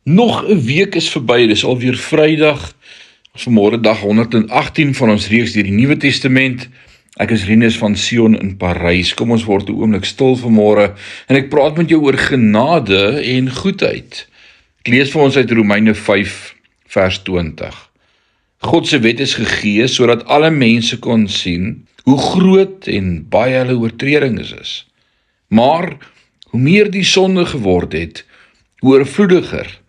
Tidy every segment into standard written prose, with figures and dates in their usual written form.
Nog 'n week is verby, dis alweer Vrydag. Ons vanmôre dag 118 van ons reeks deur die Nuwe Testament. Ek is Rinus van Sion in Parys. Kom ons word 'n oomblik stil vanmôre en ek praat met jou oor genade en goedheid. Ek lees vir ons uit Romeine 5 vers 20. God se wet is gegee sodat alle mense kon sien hoe groot en baie hulle oortredings is. Maar hoe meer die sonde geword het, hoe oorvloediger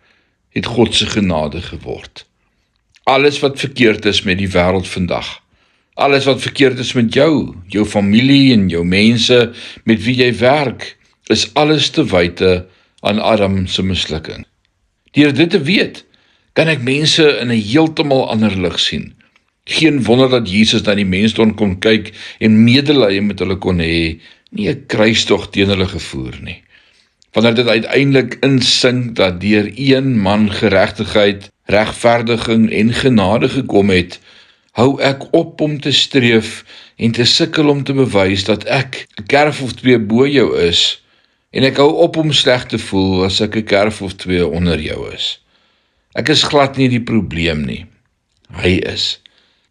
het God se genade geword. Alles wat verkeerd is met die wêreld vandag, alles wat verkeerd is met jou familie en jou mense met wie jy werk, is alles te wyte aan Adam se mislukking. Deur dit te weet, kan ek mense in 'n heeltemal ander lig sien. Geen wonder dat Jesus na die mensdom kon kyk en medelee met hulle kon hê, nie 'n kruistog teen hulle gevoer nie. Wanneer dit uiteindelik insink dat deur een man geregtigheid, regverdiging en genade gekom het, hou ek op om te streef en te sukkel om te bewys dat ek 'n kerf of twee bo jou is, en ek hou op om sleg te voel as ek 'n kerf of twee onder jou is. Ek is glad nie die probleem nie. Hy is.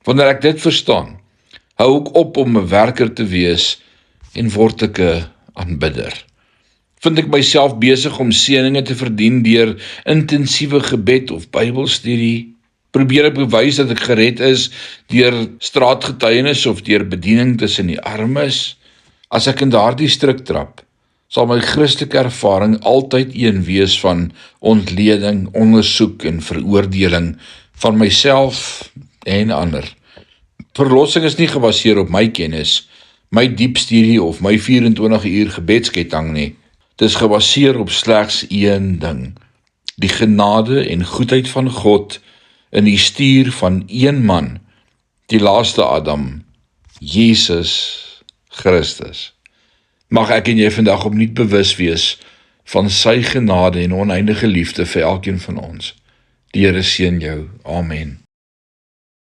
Wanneer ek dit verstaan, hou ek op om 'n werker te wees en word ek 'n aanbidder. Vind ek myself besig om seëninge te verdien deur intensiewe gebed of Bybelstudie? Probeer ek bewys dat ek gered is deur straatgetuienis of deur bediening tussen die armes? As ek in daardie struik trap, sal my Christelike ervaring altyd een wees van ontleding, ondersoek en veroordeling van myself en ander. Verlossing is nie gebaseer op my kennis, my diep studie of my 24 uur gebedsketting nie. Dit is gebaseer op slegs een ding: die genade en goedheid van God in die stuur van een man, die laaste Adam, Jesus Christus. Mag ek en jy vandag opnuut bewus wees van sy genade en oneindige liefde vir elkeen van ons. Die Here seën jou. Amen.